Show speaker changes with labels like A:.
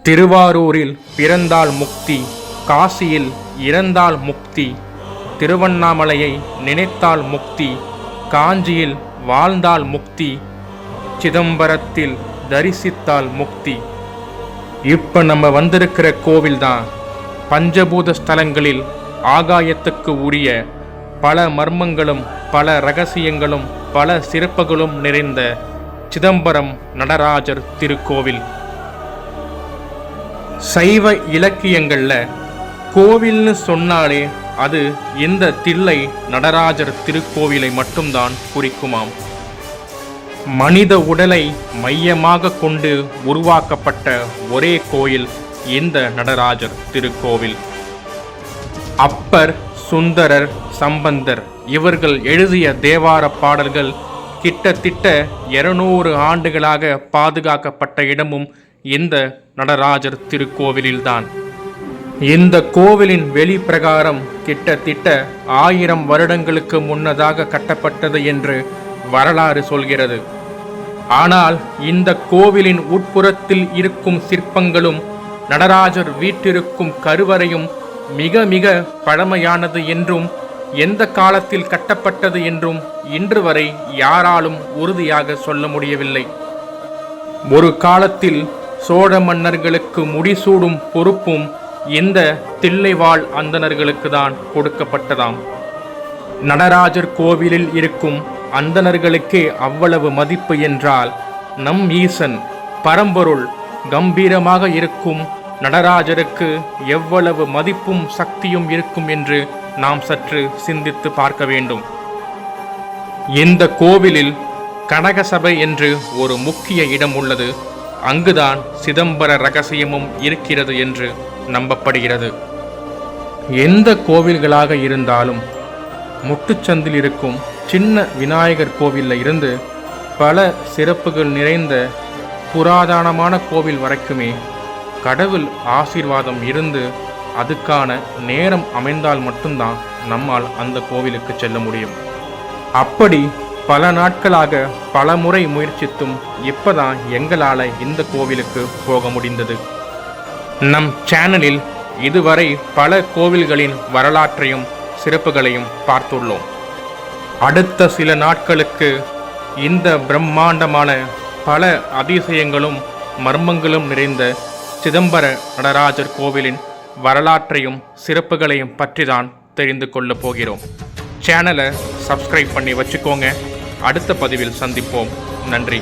A: திருவாரூரில் பிறந்தால் முக்தி, காசியில் இறந்தால் முக்தி, திருவண்ணாமலையை நினைத்தால் முக்தி, காஞ்சியில் வாழ்ந்தால் முக்தி, சிதம்பரத்தில் தரிசித்தால் முக்தி. இப்போ நம்ம வந்திருக்கிற கோவில் தான் பஞ்சபூத ஸ்தலங்களில் ஆகாயத்துக்கு உரிய பல மர்மங்களும் பல ரகசியங்களும் பல சிறப்புகளும் நிறைந்த சிதம்பரம் நடராஜர் திருக்கோவில். சைவ இலக்கியங்களில் கோவில்னு சொன்னாலே அது இந்த தில்லை நடராஜர் திருக்கோவிலை மட்டும்தான் குறிக்குமாம். மனித உடலை மையமாக கொண்டு உருவாக்கப்பட்ட ஒரே கோயில் இந்த நடராஜர் திருக்கோவில். அப்பர், சுந்தரர், சம்பந்தர் இவர்கள் எழுதிய தேவார பாடல்கள் கிட்டத்தட்ட 200 ஆண்டுகளாக பாதுகாக்கப்பட்ட இடமும் இந்த நடராஜர் திருக்கோவிலில்தான். இந்த கோவிலின் வெளிப்பிரகாரம் கிட்டத்தட்ட 1000 வருடங்களுக்கு முன்னதாக கட்டப்பட்டது என்று வரலாறு சொல்கிறது. ஆனால் இந்த கோவிலின் உட்புறத்தில் இருக்கும் சிற்பங்களும் நடராஜர் வீற்றிருக்கும் கருவறையும் மிக மிக பழமையானது என்றும் எந்த காலத்தில் கட்டப்பட்டது என்றும் இன்று வரை யாராலும் உறுதியாக சொல்ல முடியவில்லை. ஒரு காலத்தில் சோழ மன்னர்களுக்கு முடிசூடும் பொறுப்பும் இந்த தில்லைவாழ் அந்தணர்களுக்கு தான் கொடுக்கப்பட்டதாம். நடராஜர் கோவிலில் இருக்கும் அந்தணர்களுக்கே அவ்வளவு மதிப்பு என்றால் நம் ஈசன் பரம்பொருள் கம்பீரமாக இருக்கும் நடராஜருக்கு எவ்வளவு மதிப்பும் சக்தியும் இருக்கும் என்று நாம் சற்று சிந்தித்து பார்க்க வேண்டும். இந்த கோவிலில் கனகசபை என்று ஒரு முக்கிய இடம் உள்ளது. அங்குதான் சிதம்பர ரகசியமும் இருக்கிறது என்று நம்பப்படுகிறது. எந்த கோவில்களாக இருந்தாலும் முட்டுச்சந்தில் இருக்கும் சின்ன விநாயகர் கோவிலில் இருந்து பல சிறப்புகள் நிறைந்த புராதனமான கோவில் வரைக்குமே கடவுள் ஆசீர்வாதம் இருந்து அதுக்கான நேரம் அமைந்தால் மட்டும்தான் நம்மால் அந்த கோவிலுக்கு செல்ல முடியும். அப்படி பல நாட்களாக பல முறை முயற்சித்தும் இப்பதான் எங்களால் இந்த கோவிலுக்கு போக முடிந்தது. நம் சேனலில் இதுவரை பல கோவில்களின் வரலாற்றையும் சிறப்புகளையும் பார்த்துள்ளோம். அடுத்த சில நாட்களுக்கு இந்த பிரம்மாண்டமான பல அதிசயங்களும் மர்மங்களும் நிறைந்த சிதம்பர நடராஜர் கோவிலின் வரலாற்றையும் சிறப்புகளையும் பற்றி தான் தெரிந்து கொள்ளப் போகிறோம். சேனலை சப்ஸ்கிரைப் பண்ணி வச்சுக்கோங்க. அடுத்த பதிவில் சந்திப்போம். நன்றி.